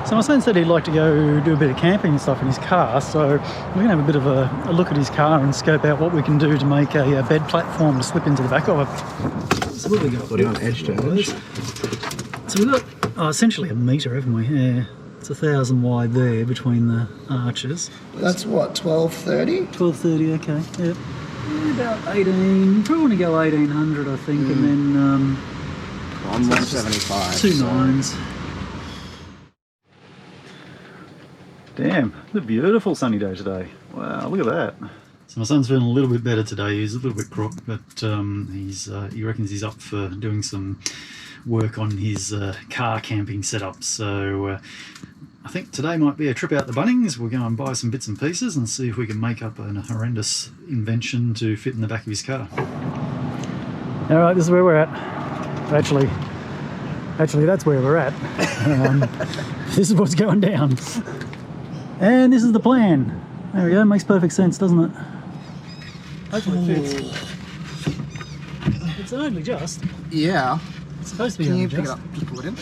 So my son said he'd like to go do a bit of camping and stuff in his car, so we're going to have a bit of a look at his car and scope out what we can do to make a bed platform to slip into the back of it. So what have we got? What are you on, edge to edge? So we've got essentially a metre, haven't we? Yeah. It's 1,000 wide there between the arches. That's what, 1230? 1230, okay, yep. About 18, probably want to go 1800 I think, and then I'm 175. 2 nines. Damn, it's a beautiful sunny day today. Wow, look at that. So my son's feeling a little bit better today. He's a little bit crook, but he reckons he's up for doing some work on his car camping setup. So I think today might be a trip out to Bunnings. We'll go and buy some bits and pieces and see if we can make up a horrendous invention to fit in the back of his car. All right, this is where we're at. Actually, that's where we're at. This is what's going down. And this is the plan. There we go, makes perfect sense, doesn't it? Hopefully it fits. It's only just. Yeah. It's supposed to be Can only you pick it just. up, just pull it in?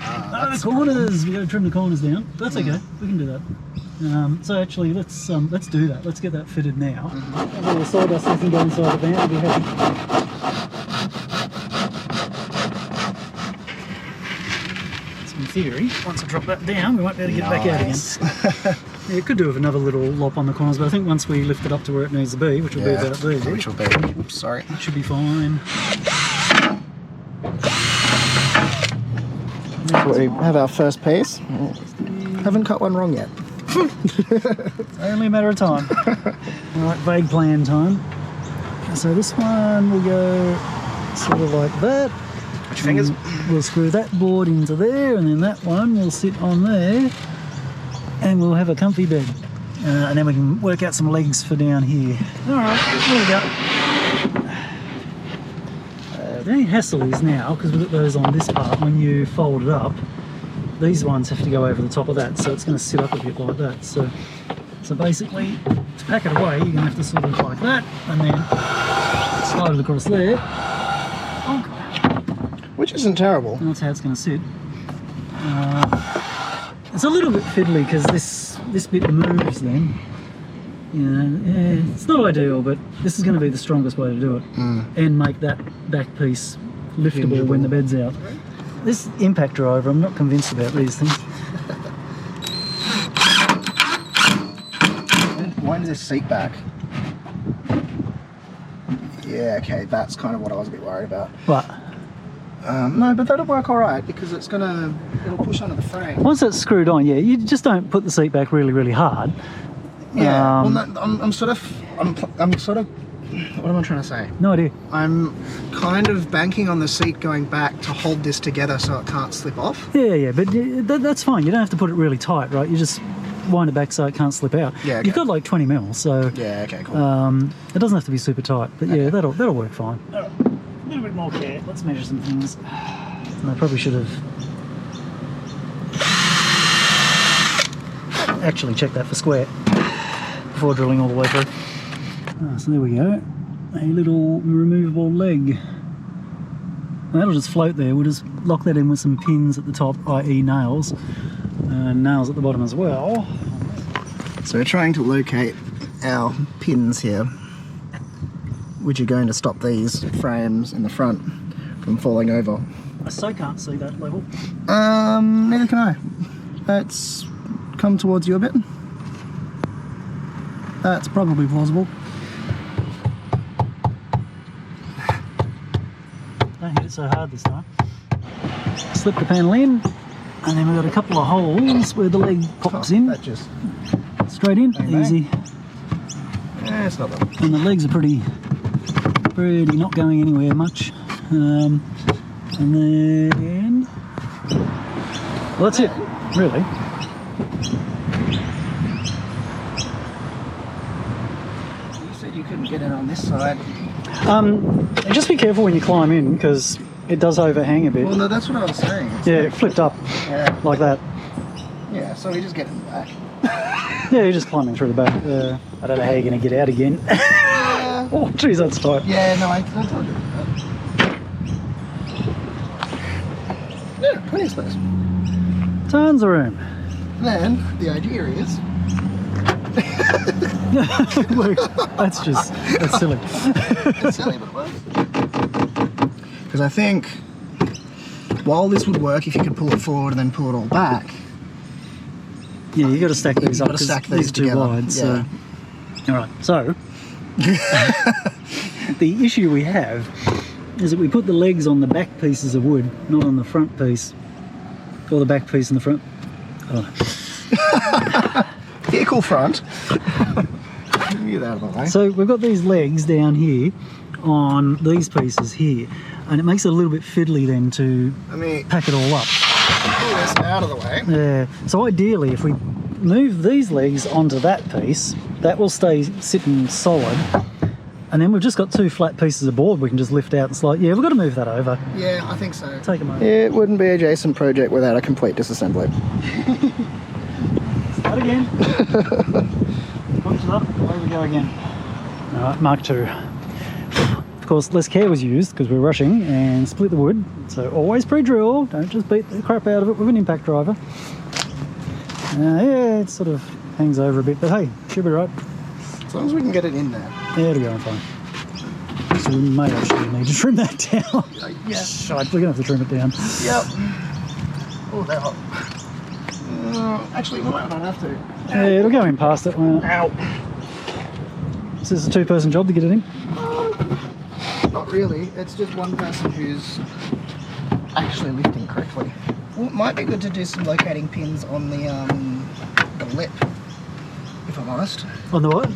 The corners, we've got to trim the corners down. That's okay, we can do that. So actually, let's do that. Let's get that fitted now. All the sawdust doesn't go inside the van, I'll be happy. In theory, once I drop that down, we won't be able to get back out again. Yeah, it could do with another little lop on the corners, but I think once we lift it up to where it needs to be, which will be about there, which will be, oops, sorry, it should be fine. So we have our first piece. Haven't cut one wrong yet. It's only a matter of time. Alright, vague plan time. So this one will go sort of like that. Which fingers? We'll screw that board into there, and then that one will sit on there, and we'll have a comfy bed. And then we can work out some legs for down here. Alright, there we go. The only hassle is now, because we've got those on this part, when you fold it up, these ones have to go over the top of that, so it's going to sit up a bit like that. So basically, to pack it away, you're going to have to sort of like that, and then slide it across there. Which isn't terrible. And that's how it's going to sit. It's a little bit fiddly because this bit moves then. Yeah, it's not ideal, but this is going to be the strongest way to do it. And make that back piece liftable when the bed's out. This impact driver, I'm not convinced about these things. Wind this seat back. Yeah, okay, that's kind of what I was a bit worried about. What? No, but that'll work all right because it'll push under the frame. Once it's screwed on, yeah, you just don't put the seat back really, really hard. Yeah, well, no, I'm sort of, what am I trying to say? No idea. I'm kind of banking on the seat going back to hold this together so it can't slip off. Yeah, but that's fine. You don't have to put it really tight, right? You just wind it back so it can't slip out. Yeah, okay. You've got like 20 mil, so yeah, okay, cool. It doesn't have to be super tight, but yeah, that'll work fine. All right. A little bit more care. Let's measure some things. And I probably should have actually checked that for square before drilling all the way through. So there we go. A little removable leg. That'll just float there. We'll just lock that in with some pins at the top, i.e. nails, and nails at the bottom as well. So we're trying to locate our pins here, which are going to stop these frames in the front from falling over. I so can't see that level. Neither can I. Let's come towards you a bit. That's probably plausible. Don't hit it so hard this time. Slip the panel in, and then we've got a couple of holes where the leg pops in. That just straight in, easy. Yeah, it's not bad. And the legs are pretty not going anywhere much. And then, well, that's it, really. You said you couldn't get it on this side. Just be careful when you climb in because it does overhang a bit. Well, no, that's what I was saying. It's yeah, it flipped up like that. Yeah, so we just get it back. Yeah, you're just climbing through the back. I don't know how you're going to get out again. Oh, geez, that's tight. Yeah, no, I told you that. Yeah, plenty of space. Tons of room. Then the idea is. Look, that's silly. It's silly, but it works. Because I think while this would work if you could pull it forward and then pull it all back. Yeah, you got to stack these up because these are too wide. Yeah. So, all right. So the issue we have is that we put the legs on the back pieces of wood, not on the front piece, or the back piece in the front. Oh. Vehicle front. Get out of the way. So we've got these legs down here on these pieces here, and it makes it a little bit fiddly then to pack it all up. Pull this out of the way. Yeah. So ideally, if we move these legs onto that piece, that will stay sitting solid, and then we've just got two flat pieces of board we can just lift out and slide. Yeah, we've got to move that over. Yeah, I think so. Take them over. It wouldn't be a Jason project without a complete disassembly. Start again. Punch it up, away we go again. Alright, Mark 2. Of course, less care was used because we're rushing, and split the wood. So always pre-drill, don't just beat the crap out of it with an impact driver. Yeah, it sort of hangs over a bit, but hey, should be right. As long as we can get it in there. Yeah, it'll go fine. So we may actually need to trim that down. Yeah. Shite, we're going to have to trim it down. Yep. Oh, they're hot. Actually, we might not have to. Yeah, it'll go in past it. Ow. Is this a two-person job to get it in? Not really. It's just one person who's actually lifting correctly. Well, it might be good to do some locating pins on the lip, if I'm honest. On the what?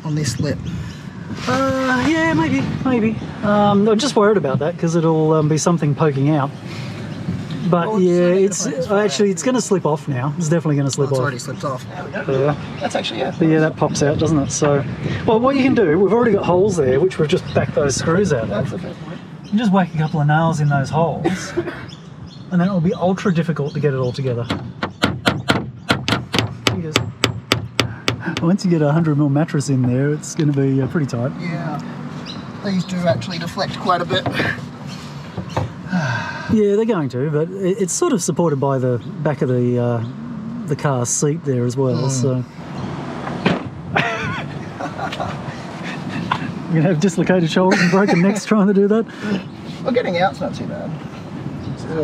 On this lip. Yeah, maybe. I'm just worried about that because it'll be something poking out. But well, yeah, it's going to slip off now. It's definitely going to slip off. It's already slipped off. There we go. Yeah. That's actually, yeah. But yeah, that pops out, doesn't it? So, well, what you can do, we've already got holes there, which we've just backed those screws out That's of. the first point. You can just whack a couple of nails in those holes, and then it'll be ultra difficult to get it all together. Once you get a 100mm mattress in there, it's going to be pretty tight. Yeah. These do actually deflect quite a bit. Yeah, they're going to, but it's sort of supported by the back of the car seat there as well. So you're gonna have dislocated shoulders and broken necks trying to do that. Well, getting out's not too bad.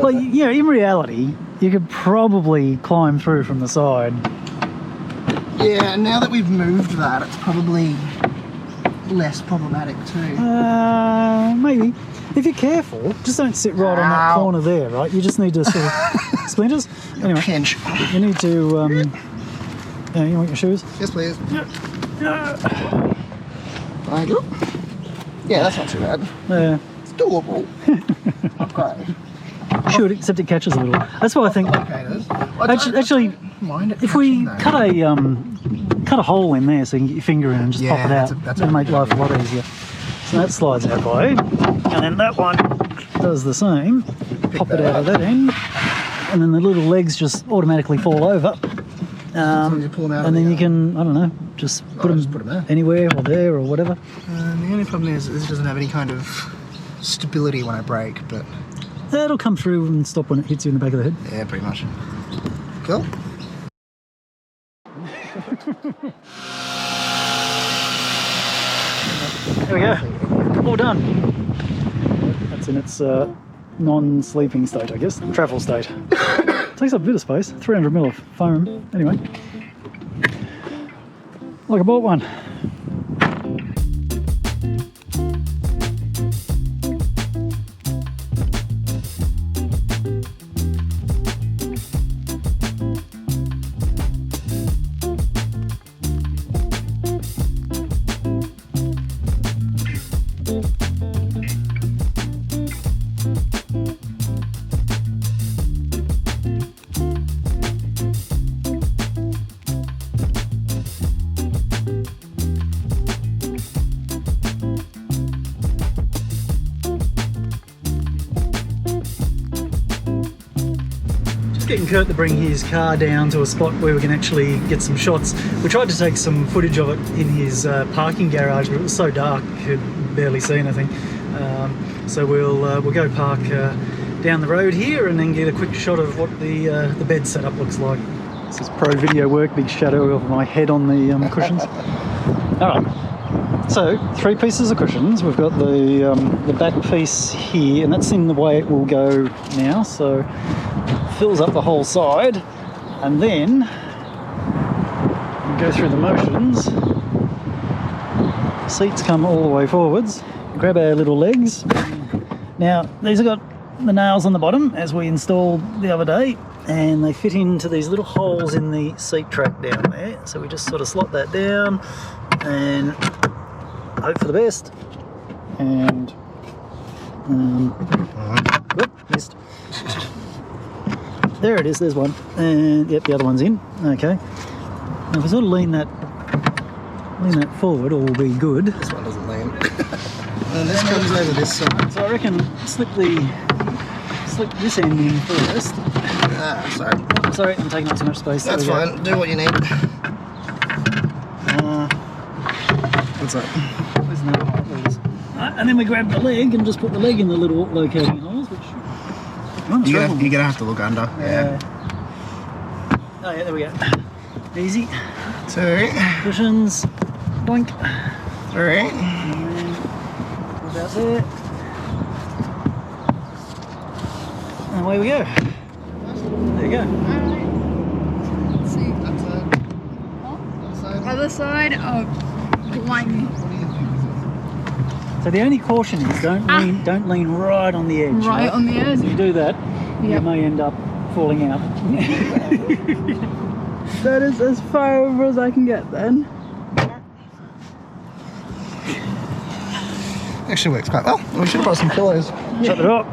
Well, yeah, in reality, you could probably climb through from the side. Yeah, and now that we've moved that, it's probably less problematic too. Maybe. If you're careful, just don't sit right on that corner there, right? You just need to sort of... Splinters? Anyway, pinch. You need to... you want your shoes? Yes, please. Thank you. Yeah, that's not too bad. Yeah. It's doable. Not great. Should, except it catches a little. That's why I think... Actually, if we cut a hole in there so you can get your finger in and just pop it out, that'll make life a lot easier. So that slides out by, and then that one does the same. Pop it out of that end, and then the little legs just automatically fall over. And then you can, I don't know, just put them anywhere or there or whatever. The only problem is this doesn't have any kind of stability when I brake, but... That'll come through and stop when it hits you in the back of the head. Yeah, pretty much. Cool. There we go. All done. That's in its non-sleeping state, I guess. Travel state. Takes up a bit of space. 300mm of foam. Anyway. Like I bought one. Getting Kurt to bring his car down to a spot where we can actually get some shots. We tried to take some footage of it in his parking garage, but it was so dark you could barely see anything. So we'll go park down the road here and then get a quick shot of what the bed setup looks like. This is pro video work, big shadow of my head on the cushions. Alright, so 3 pieces of cushions. We've got the back piece here, and that's in the way it will go now, so it fills up the whole side, and then go through the motions. Seats come all the way forwards. Grab our little legs. Now these have got the nails on the bottom as we installed the other day, and they fit into these little holes in the seat track down there, so we just sort of slot that down and hope for the best. And whoop, missed. There it is, there's one, and yep, the other one's in. Okay, now if we sort of lean that forward, all will be good. This one doesn't lean. And this comes over this side. So I reckon slip this end in first. Sorry. Sorry, I'm taking up too much space. That's fine. Do what you need. What's that? There's no holes. And then we grab the leg and just put the leg in the little locating holes, which you're gonna have to look under. Yeah. Oh yeah, there we go. Easy. 2 cushions. Boink. 3. And then about there. And away we go. There you go. Let's see. Other side. Oh, blimey. So the only caution is don't lean right on the edge. Right on the edge. If you do that, you Yep. may end up falling out. That is as far over as I can get then. Actually works quite well. We should have brought some pillows. Shut the door.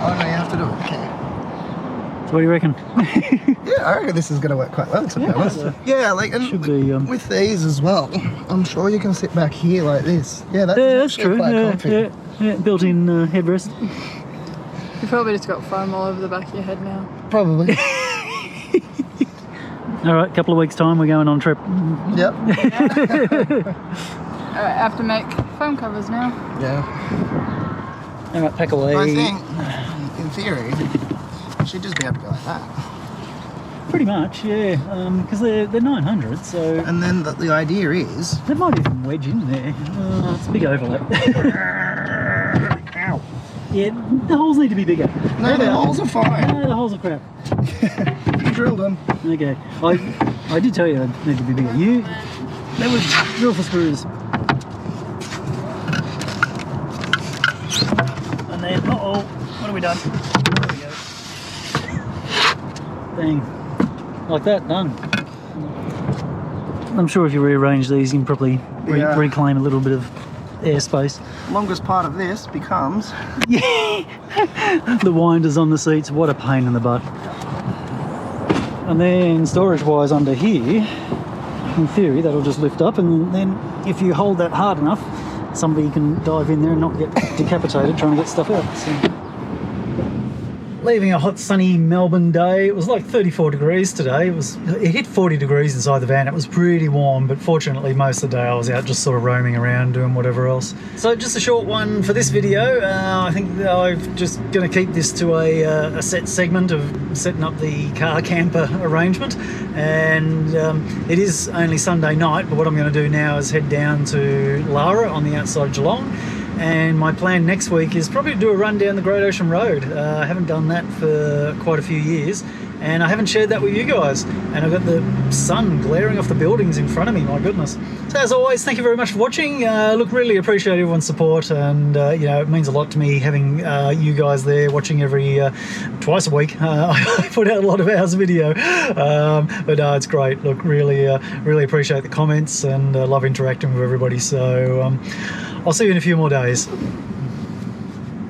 Oh no, you have to do it. Okay. So what do you reckon? Yeah, I reckon this is going to work quite well, to be honest. Yeah, like, and Should be, with these as well, I'm sure you can sit back here like this. Yeah, that's actually true. quite comfy. Yeah, built-in headrest. You've probably just got foam all over the back of your head now. Probably. All right, couple of weeks' time, we're going on a trip. Yep. Alright, I have to make foam covers now. Yeah. All right, pack away. I think, in theory, you should just be able to go like that. Pretty much, yeah, because they're 900, so... And then the idea is... They might even wedge in there. It's a big overlap. Ow. Yeah, the holes need to be bigger. No, the holes are fine. No, the holes are crap. You drilled them. Okay, I did tell you they need to be bigger. They would drill for screws. And then, uh-oh, what have we done? There we go. Bang. Like that, done. I'm sure if you rearrange these, you can probably reclaim a little bit of airspace. Longest part of this becomes... Yeah, the winders on the seats, what a pain in the butt. And then storage-wise under here, in theory, that'll just lift up, and then if you hold that hard enough, somebody can dive in there and not get decapitated trying to get stuff out. So. Leaving a hot sunny Melbourne day. It was like 34 degrees today. It hit 40 degrees inside the van. It was pretty warm, but fortunately most of the day I was out just sort of roaming around doing whatever else. So just a short one for this video. I think I'm just going to keep this to a set segment of setting up the car camper arrangement, and it is only Sunday night, but what I'm going to do now is head down to Lara on the outside of Geelong. And my plan next week is probably to do a run down the Great Ocean Road. I haven't done that for quite a few years, and I haven't shared that with you guys. And I've got the sun glaring off the buildings in front of me, my goodness. So as always, thank you very much for watching. Look, really appreciate everyone's support, and you know, it means a lot to me having you guys there watching every twice a week. I put out a lot of hours of video, but it's great. Look, really appreciate the comments, and love interacting with everybody. So I'll see you in a few more days.